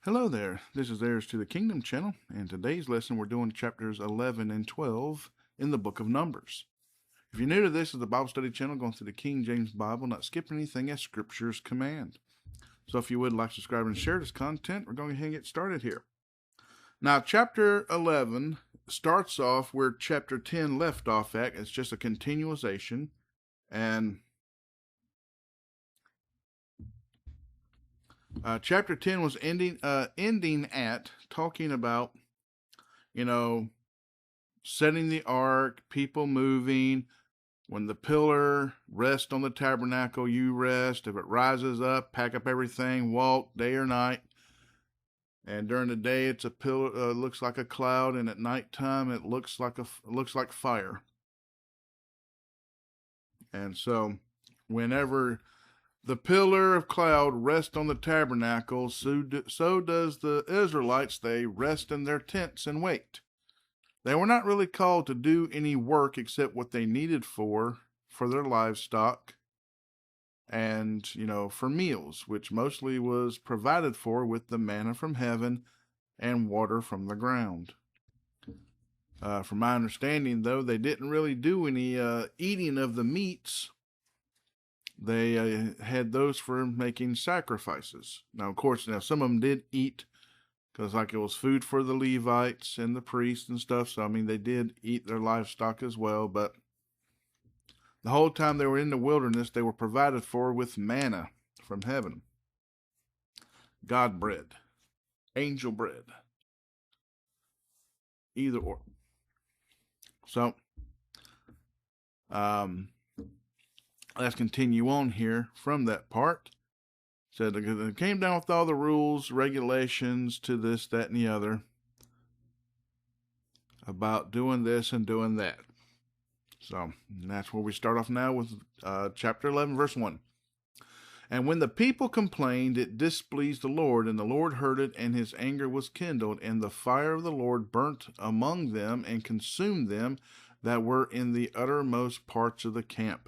Hello there, this is Heirs to the Kingdom channel, and today's lesson we're doing chapters 11 and 12 in the book of Numbers. If you're new to this, it's the Bible study channel going through the King James Bible, not skipping anything as Scripture's command. So if you would like to subscribe and share this content, we're going to go ahead and get started here. Now, chapter 11 starts off where chapter 10 left off at. It's just a continuation, and chapter 10 was ending at talking about, setting the ark, people moving. When the pillar rests on the tabernacle, you rest. If it rises up, pack up everything, walk day or night. And during the day, it's a pillar, looks like a cloud, and at nighttime, it looks like fire. And so, whenever the pillar of cloud rests on the tabernacle, so does the Israelites. They rest in their tents and wait. They were not really called to do any work except what they needed for their livestock and, for meals, which mostly was provided for with the manna from heaven and water from the ground. From my understanding, though, they didn't really do any eating of the meats. They had those for making sacrifices. Now, of course, some of them did eat, because it was food for the Levites and the priests and stuff. So, they did eat their livestock as well. But the whole time they were in the wilderness, they were provided for with manna from heaven. God bread. Angel bread. Either or. So, let's continue on here from that part. So they came down with all the rules, regulations to this, that, and the other about doing this and doing that. So that's where we start off now with chapter 11, verse 1. And when the people complained, it displeased the Lord, and the Lord heard it, and his anger was kindled, and the fire of the Lord burnt among them and consumed them that were in the uttermost parts of the camp.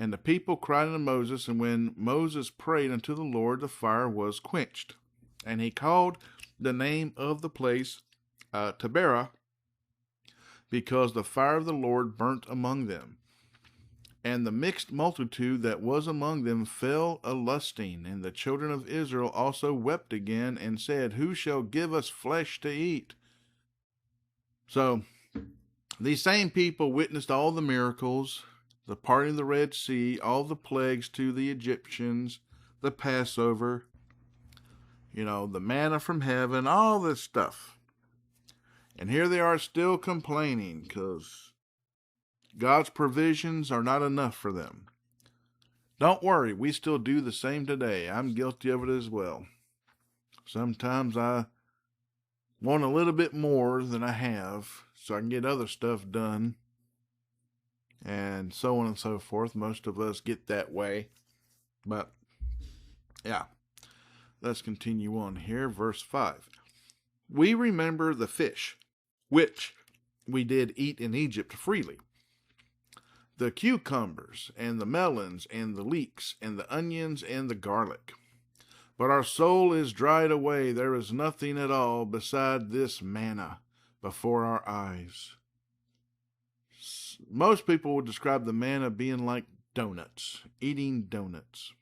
And the people cried unto Moses, and when Moses prayed unto the Lord, the fire was quenched. And he called the name of the place Taberah, because the fire of the Lord burnt among them. And the mixed multitude that was among them fell a-lusting, and the children of Israel also wept again, and said, Who shall give us flesh to eat? So, these same people witnessed all the miracles, the parting of the Red Sea, all the plagues to the Egyptians, the Passover, the manna from heaven, all this stuff. And here they are still complaining because God's provisions are not enough for them. Don't worry, we still do the same today. I'm guilty of it as well. Sometimes I want a little bit more than I have so I can get other stuff done. And so on and so forth. Most of us get that way. But, yeah. Let's continue on here. Verse 5. We remember the fish, which we did eat in Egypt freely. The cucumbers, and the melons, and the leeks, and the onions, and the garlic. But our soul is dried away. There is nothing at all beside this manna before our eyes. Most people would describe the manna being like donuts, eating donuts.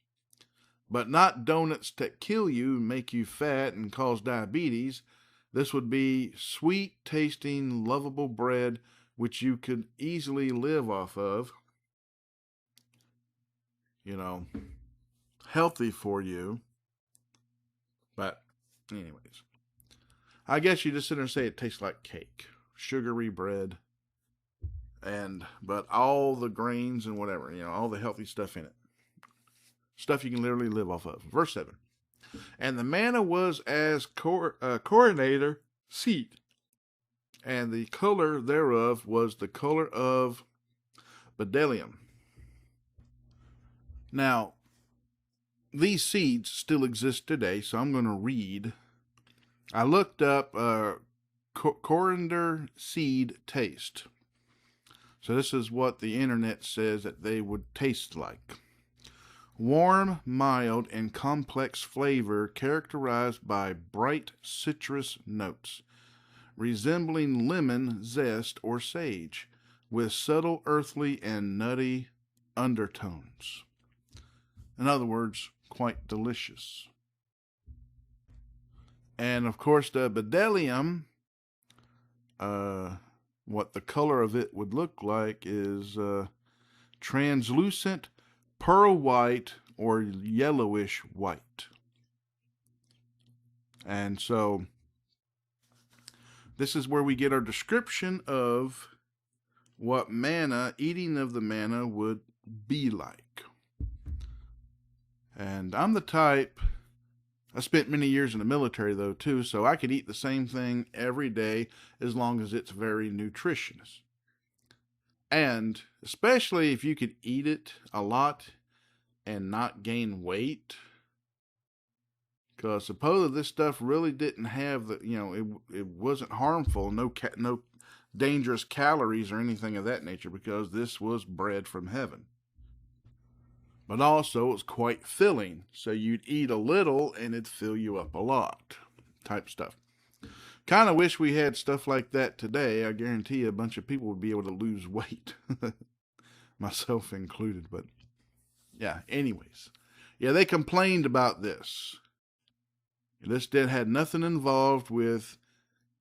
But not donuts that kill you, make you fat, and cause diabetes. This would be sweet-tasting, lovable bread which you could easily live off of. Healthy for you. But anyways, I guess you just sit there and say it tastes like cake, sugary bread. But all the grains and whatever, all the healthy stuff in it. Stuff you can literally live off of. Verse 7. And the manna was as coriander seed, and the color thereof was the color of bdellium. Now, these seeds still exist today, so I'm going to read. I looked up coriander seed taste. So this is what the internet says that they would taste like. Warm, mild, and complex flavor characterized by bright citrus notes, resembling lemon zest or sage, with subtle earthly and nutty undertones. In other words, quite delicious. And of course, the bdellium, what the color of it would look like is translucent pearl white or yellowish white. And so this is where we get our description of what manna, eating of the manna, would be like. And I'm the type, I spent many years in the military though too, so I could eat the same thing every day as long as it's very nutritious. And especially if you could eat it a lot and not gain weight, because supposedly this stuff really didn't have the, it wasn't harmful, no dangerous calories or anything of that nature, because this was bread from heaven. But also it's quite filling, so you'd eat a little and it'd fill you up a lot, type stuff. Kind of wish we had stuff like that today. I guarantee you a bunch of people would be able to lose weight, myself included. But yeah, anyways, yeah, they complained about this. This had nothing involved with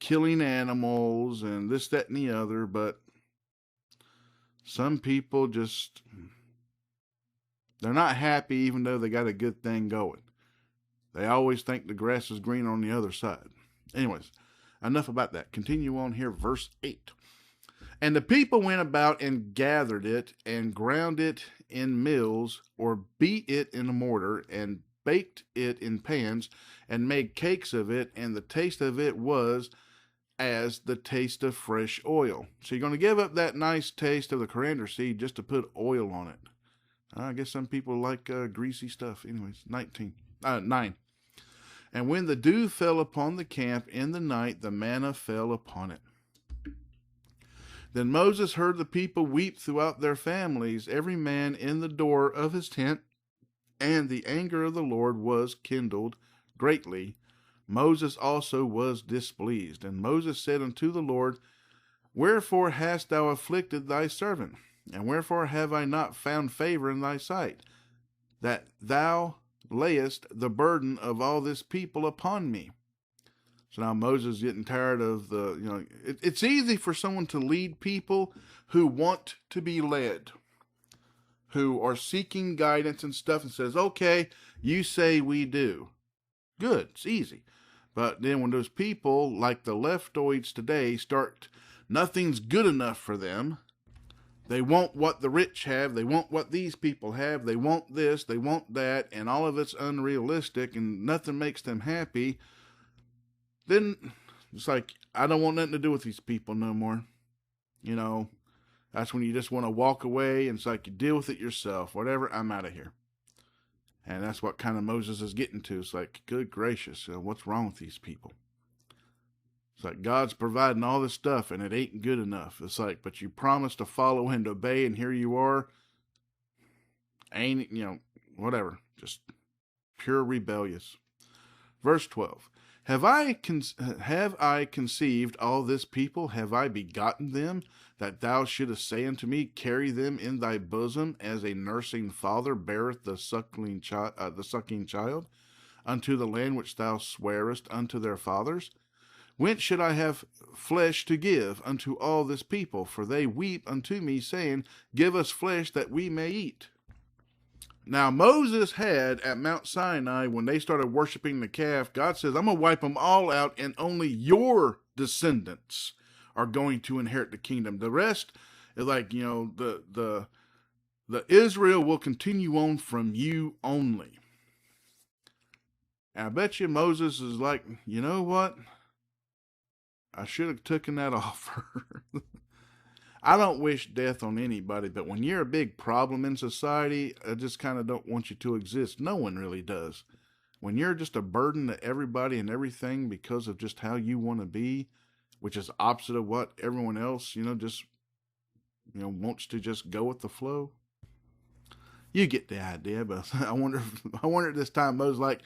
killing animals and this, that, and the other, but some people just, they're not happy even though they got a good thing going. They always think the grass is green on the other side. Anyways, enough about that. Continue on here, verse 8. And the people went about and gathered it and ground it in mills, or beat it in a mortar, and baked it in pans, and made cakes of it, and the taste of it was as the taste of fresh oil. So you're going to give up that nice taste of the coriander seed just to put oil on it. I guess some people like greasy stuff. Anyways, 9. And when the dew fell upon the camp in the night, the manna fell upon it. Then Moses heard the people weep throughout their families, every man in the door of his tent, and the anger of the Lord was kindled greatly. Moses also was displeased. And Moses said unto the Lord, Wherefore hast thou afflicted thy servant? And wherefore have I not found favor in thy sight, that thou layest the burden of all this people upon me? So now Moses is getting tired of it's easy for someone to lead people who want to be led, who are seeking guidance and stuff, and says, okay, you say we do. Good, it's easy. But then when those people, like the leftoids today, nothing's good enough for them. They want what the rich have. They want what these people have. They want this. They want that. And all of it's unrealistic and nothing makes them happy. Then it's like, I don't want nothing to do with these people no more. That's when you just want to walk away, and it's like, you deal with it yourself. Whatever, I'm out of here. And that's what kind of Moses is getting to. It's like, good gracious, what's wrong with these people? It's like God's providing all this stuff and it ain't good enough. It's like, but you promised to follow and obey, and here you are. Whatever. Just pure rebellious. Verse 12. Have I conceived all this people? Have I begotten them, that thou shouldest say unto me, carry them in thy bosom, as a nursing father beareth the sucking child, unto the land which thou swarest unto their fathers? Whence should I have flesh to give unto all this people? For they weep unto me, saying, Give us flesh that we may eat. Now Moses had at Mount Sinai, when they started worshiping the calf, God says, I'm going to wipe them all out, and only your descendants are going to inherit the kingdom. The rest is like, the Israel will continue on from you only. And I bet you Moses is like, you know what? I should have taken that offer. I don't wish death on anybody, but when you're a big problem in society, I just kind of don't want you to exist. No one really does. When you're just a burden to everybody and everything because of just how you want to be, which is opposite of what everyone else, wants to just go with the flow. You get the idea, but I wonder at this time Moses like,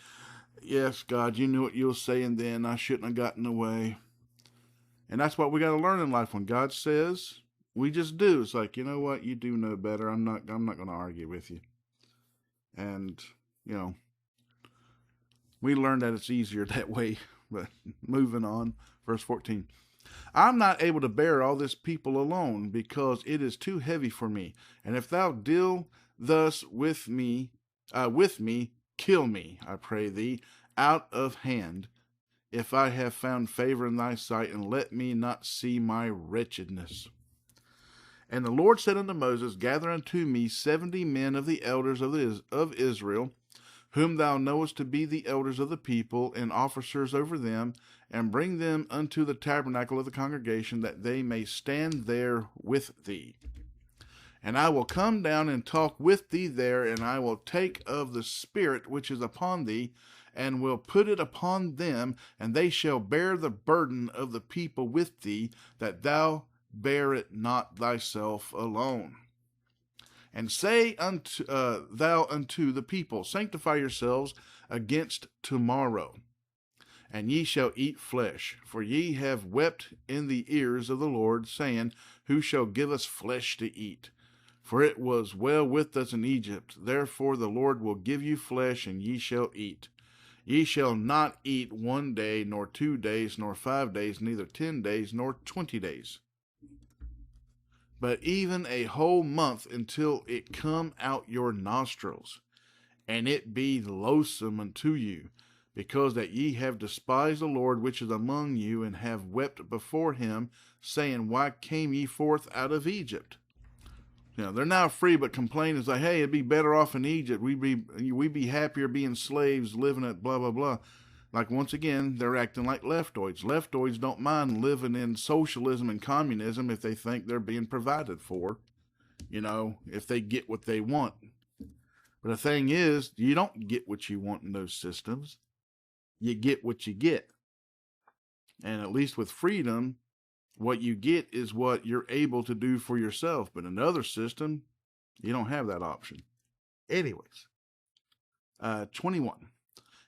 yes, God, you knew what you were saying then. I shouldn't have gotten away. And that's what we got to learn in life. When God says, we just do. It's like, you know what? You do know better. I'm not going to argue with you. And, we learn that it's easier that way. But moving on, verse 14. I'm not able to bear all this people alone, because it is too heavy for me. And if thou deal thus with me, kill me, I pray thee, out of hand, if I have found favor in thy sight, and let me not see my wretchedness. And the Lord said unto Moses, Gather unto me 70 men of the elders of Israel, whom thou knowest to be the elders of the people, and officers over them, and bring them unto the tabernacle of the congregation, that they may stand there with thee. And I will come down and talk with thee there, and I will take of the Spirit which is upon thee, and will put it upon them, and they shall bear the burden of the people with thee, that thou bear it not thyself alone. And say thou unto the people, Sanctify yourselves against tomorrow, and ye shall eat flesh. For ye have wept in the ears of the Lord, saying, Who shall give us flesh to eat? For it was well with us in Egypt. Therefore the Lord will give you flesh, and ye shall eat. Ye shall not eat 1 day, nor 2 days, nor 5 days, neither 10 days, nor 20 days. But even a whole month, until it come out your nostrils, and it be loathsome unto you, because that ye have despised the Lord which is among you, and have wept before him, saying, Why came ye forth out of Egypt? They're now free, but complain is like, hey, it'd be better off in Egypt. We'd be happier being slaves, living at blah, blah, blah. Like, once again, they're acting like leftoids. Leftoids don't mind living in socialism and communism if they think they're being provided for, if they get what they want. But the thing is, you don't get what you want in those systems. You get what you get. And at least with freedom, what you get is what you're able to do for yourself. But in another system, you don't have that option. Anyways, 21.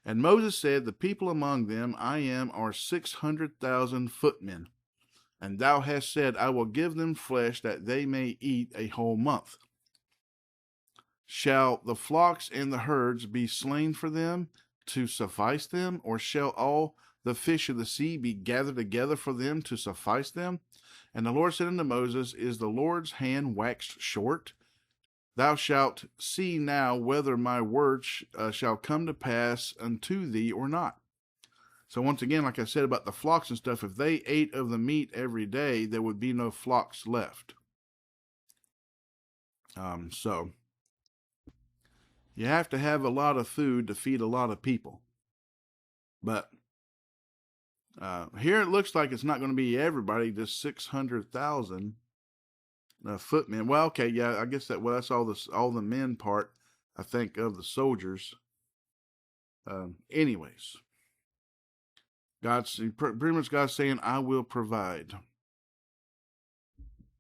And Moses said, The people among them are 600,000 footmen. And thou hast said, I will give them flesh, that they may eat a whole month. Shall the flocks and the herds be slain for them to suffice them? Or shall all the fish of the sea be gathered together for them to suffice them? And the Lord said unto Moses, Is the Lord's hand waxed short? Thou shalt see now whether my words shall come to pass unto thee or not. So once again, like I said about the flocks and stuff, if they ate of the meat every day, there would be no flocks left. So you have to have a lot of food to feed a lot of people. But here it looks like it's not going to be everybody, just 600,000 footmen. Well, okay, yeah, I guess that's all the men part, I think, of the soldiers. Anyways, pretty much God's saying, I will provide.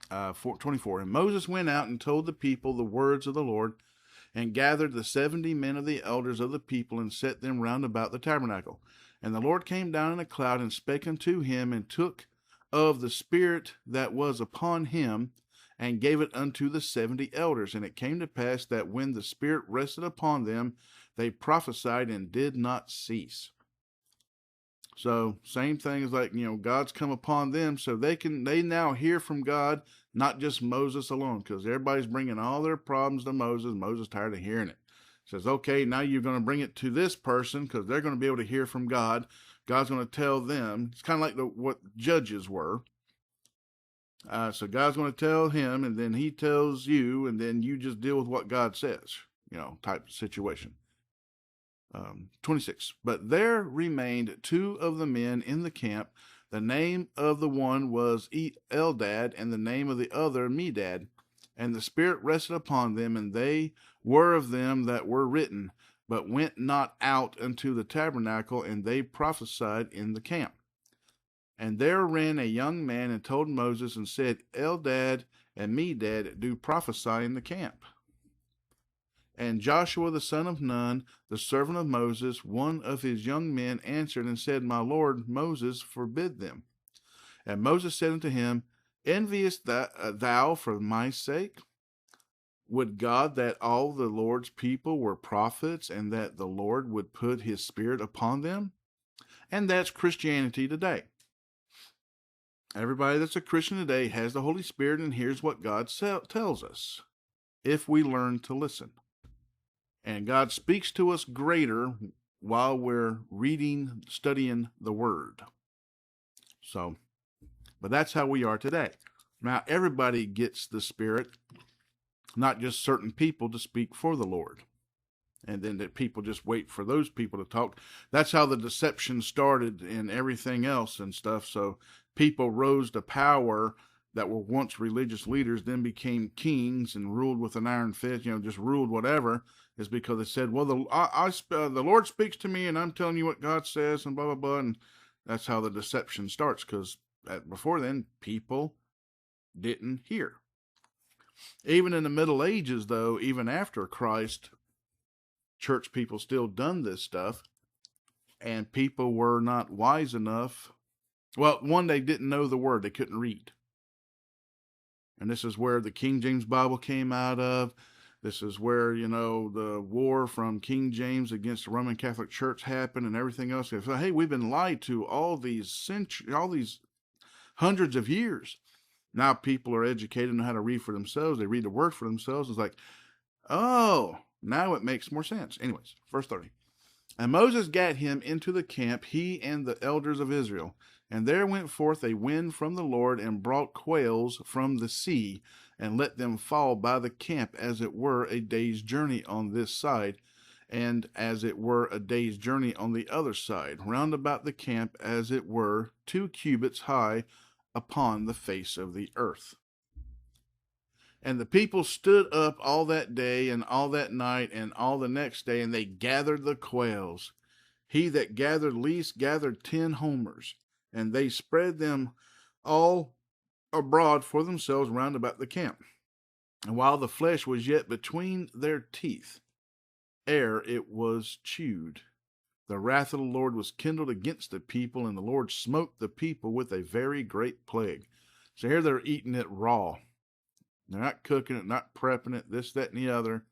24. And Moses went out and told the people the words of the Lord, and gathered the 70 men of the elders of the people, and set them round about the tabernacle. And the Lord came down in a cloud, and spake unto him, and took of the Spirit that was upon him, and gave it unto the 70 elders. And it came to pass that when the Spirit rested upon them, they prophesied and did not cease. So same thing as like, God's come upon them, so they now hear from God, not just Moses alone, because everybody's bringing all their problems to Moses. Moses tired of hearing it. Says, okay, now you're going to bring it to this person, because they're going to be able to hear from God. God's going to tell them. It's kind of like what judges were. So God's going to tell him, and then he tells you, and then you just deal with what God says, type of situation. 26. But there remained 2 of the men in the camp. The name of the one was Eldad, and the name of the other Medad. And the Spirit rested upon them, and they were of them that were written, but went not out unto the tabernacle, and they prophesied in the camp. And there ran a young man and told Moses, and said, Eldad and Medad do prophesy in the camp. And Joshua the son of Nun, the servant of Moses, one of his young men, answered and said, My lord Moses forbid them. And Moses said unto him, Enviest thou for my sake? Would God that all the Lord's people were prophets, and that the Lord would put his Spirit upon them? And that's Christianity today. Everybody that's a Christian today has the Holy Spirit and hears what God tells us, if we learn to listen. And God speaks to us greater while we're reading, studying the Word. So, but that's how we are today. Now, everybody gets the Spirit, not just certain people to speak for the Lord. And then that people just wait for those people to talk. That's how the deception started and everything else and stuff. So people rose to power that were once religious leaders, then became kings and ruled with an iron fist, just ruled whatever, is because they said, well, the Lord speaks to me and I'm telling you what God says and blah, blah, blah. And that's how the deception starts, because before then, people didn't hear. Even in the Middle Ages, though, even after Christ, church people still done this stuff, and people were not wise enough. Well, one, they didn't know the Word. They couldn't read. And this is where the King James Bible came out of. This is where, the war from King James against the Roman Catholic Church happened and everything else. So, hey, we've been lied to all these hundreds of years. Now people are educated, know how to read for themselves. They read the Word for themselves. It's like, oh, now it makes more sense. Anyways, verse 30. And Moses gat him into the camp, he and the elders of Israel. And there went forth a wind from the Lord, and brought quails from the sea, and let them fall by the camp, as it were a day's journey on this side, and as it were a day's journey on the other side, round about the camp, as it were 2 cubits high upon the face of the earth. And the people stood up all that day and all that night and all the next day, and they gathered the quails. He that gathered least gathered 10 homers, and they spread them all abroad for themselves round about the camp. And while the flesh was yet between their teeth, ere it was chewed, the wrath of the Lord was kindled against the people, and the Lord smote the people with a very great plague. So here they're eating it raw. They're not cooking it, not prepping it, this, that, and the other.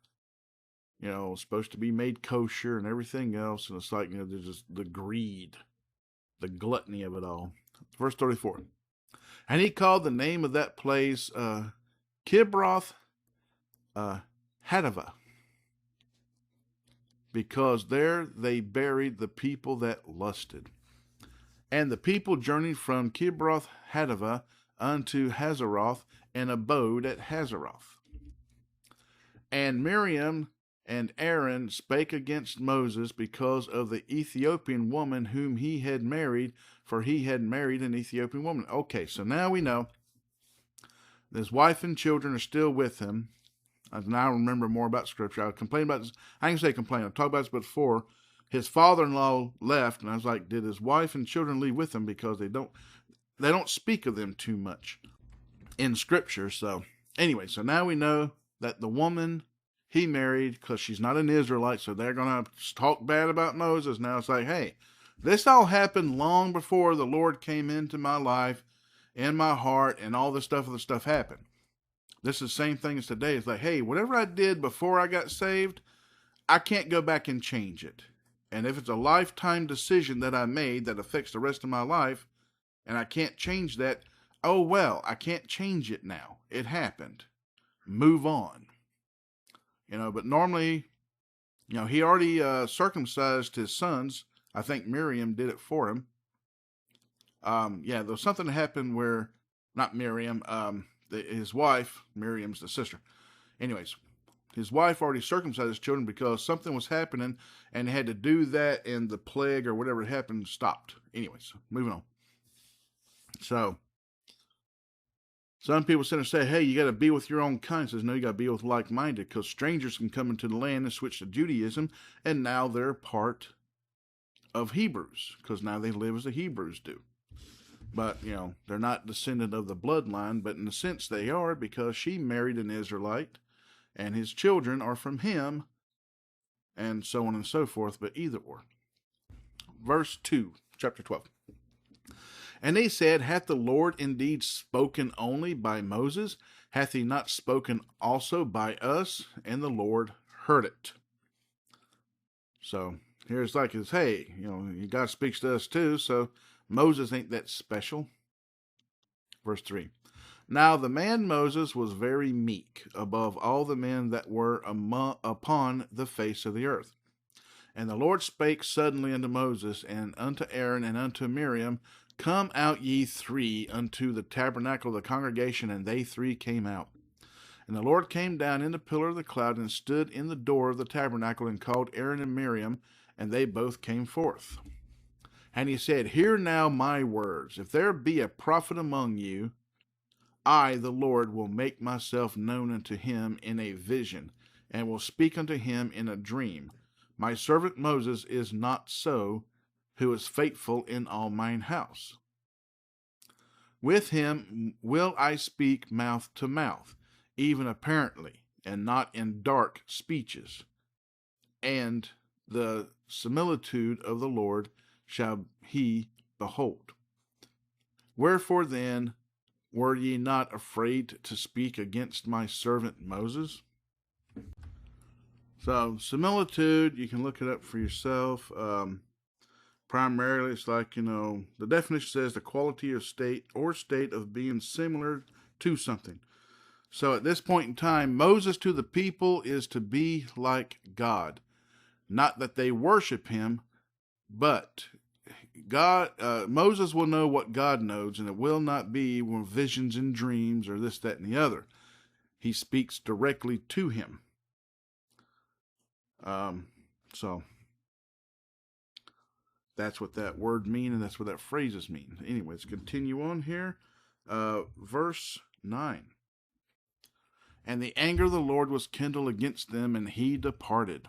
Supposed to be made kosher and everything else. And it's like, there's just the greed, the gluttony of it all. Verse 34. And he called the name of that place Kibroth Hattaavah, because there they buried the people that lusted. And the people journeyed from Kibroth Hattaavah unto Hazeroth, and abode at Hazeroth. And Miriam and Aaron spake against Moses because of the Ethiopian woman whom he had married, for he had married an Ethiopian woman. Okay, so now we know his wife and children are still with him. I now remember more about Scripture. I complain about this. I can say complain. I've talked about this before. His father-in-law left, and I was like, did his wife and children leave with him? Because they don't speak of them too much in Scripture. So anyway, so now we know that the woman he married, because she's not an Israelite, so they're going to talk bad about Moses. Now it's like, hey, this all happened long before the Lord came into my life, in my heart, and all this stuff, happened. This is the same thing as today. It's like, hey, whatever I did before I got saved, I can't go back and change it. And if it's a lifetime decision that I made that affects the rest of my life, and I can't change that, oh well, I can't change it now. It happened. Move on. But normally, he already circumcised his sons. I think Miriam did it for him. There was something that happened where, not Miriam, his wife, Miriam's the sister. Anyways, his wife already circumcised his children because something was happening and they had to do that, and the plague or whatever happened stopped. Anyways, moving on. So, some people sit and say, hey, you got to be with your own kind. Says, no, you got to be with like-minded, because strangers can come into the land and switch to Judaism, and now they're part of Hebrews, because now they live as the Hebrews do. But, they're not descendant of the bloodline, but in a sense they are, because she married an Israelite, and his children are from him, and so on and so forth, but either or. Verse 2, chapter 12. And they said, Hath the Lord indeed spoken only by Moses? Hath he not spoken also by us? And the Lord heard it. So here's like, hey, God speaks to us too, so Moses ain't that special. Verse 3. Now the man Moses was very meek above all the men that were upon the face of the earth. And the Lord spake suddenly unto Moses, and unto Aaron, and unto Miriam, Come out ye three unto the tabernacle of the congregation. And they three came out. And the Lord came down in the pillar of the cloud, and stood in the door of the tabernacle, and called Aaron and Miriam, and they both came forth. And he said, Hear now my words. If there be a prophet among you, I, the Lord, will make myself known unto him in a vision, and will speak unto him in a dream. My servant Moses is not so, who is faithful in all mine house. With him will I speak mouth to mouth, even apparently, and not in dark speeches. And the similitude of the Lord shall he behold. Wherefore then were ye not afraid to speak against my servant Moses? So, similitude, you can look it up for yourself. Primarily, it's like, the definition says the quality of state or state of being similar to something. So, at this point in time, Moses to the people is to be like God. Not that they worship him, but Moses will know what God knows, and it will not be visions and dreams or this, that, and the other. He speaks directly to him. So that's what that word means, and that's what that phrases mean. Anyway, let's continue on here. Verse 9. And the anger of the Lord was kindled against them, and he departed.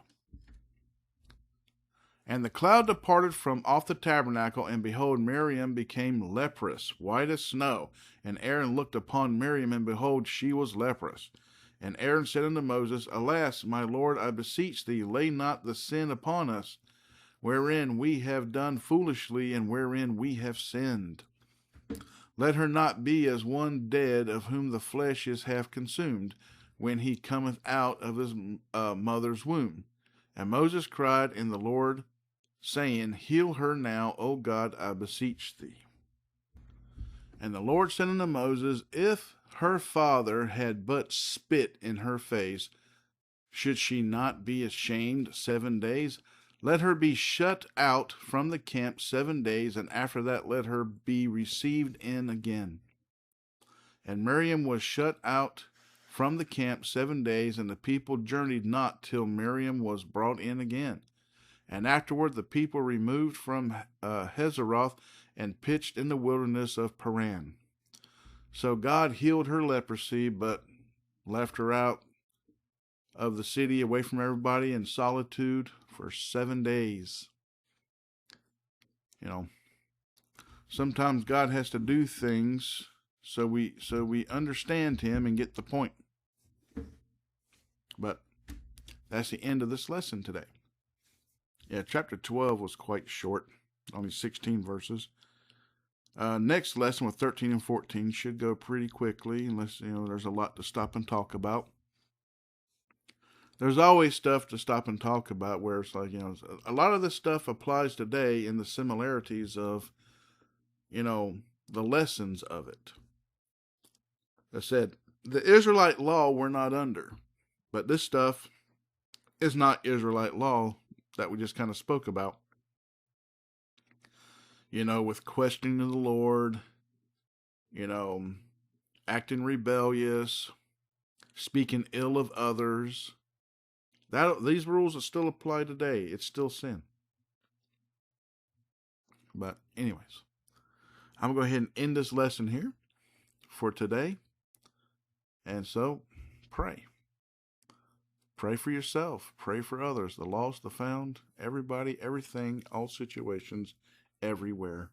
And the cloud departed from off the tabernacle, and behold, Miriam became leprous, white as snow. And Aaron looked upon Miriam, and behold, she was leprous. And Aaron said unto Moses, Alas, my Lord, I beseech thee, lay not the sin upon us, wherein we have done foolishly, and wherein we have sinned. Let her not be as one dead, of whom the flesh is half consumed, when he cometh out of his mother's womb. And Moses cried in the Lord, saying, Heal her now, O God, I beseech thee. And the Lord said unto Moses, If her father had but spit in her face, should she not be ashamed 7 days? Let her be shut out from the camp 7 days, and after that let her be received in again. And Miriam was shut out from the camp 7 days, and the people journeyed not till Miriam was brought in again. And afterward the people removed from Hazeroth, and pitched in the wilderness of Paran. So God healed her leprosy, but left her out of the city, away from everybody, in solitude for 7 days. Sometimes God has to do things so we understand him and get the point. But that's the end of this lesson today. Yeah, chapter 12 was quite short, only 16 verses. Next lesson with 13 and 14 should go pretty quickly, unless there's a lot to stop and talk about. There's always stuff to stop and talk about, where it's like, a lot of this stuff applies today in the similarities of, the lessons of it. I said, the Israelite law we're not under, but this stuff is not Israelite law that we just kind of spoke about. With questioning the Lord, acting rebellious, speaking ill of others. These rules that still apply today. It's still sin. But anyways, I'm going to go ahead and end this lesson here for today. And so, pray. Pray for yourself. Pray for others. The lost, the found, everybody, everything, all situations, everywhere.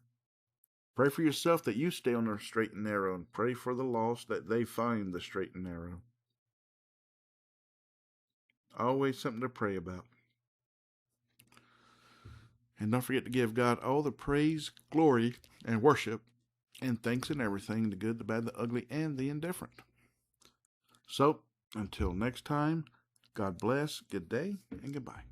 Pray for yourself that you stay on the straight and narrow, and pray for the lost that they find the straight and narrow. Always something to pray about. And don't forget to give God all the praise, glory, and worship, and thanks in everything, the good, the bad, the ugly, and the indifferent. So, until next time, God bless, good day, and goodbye.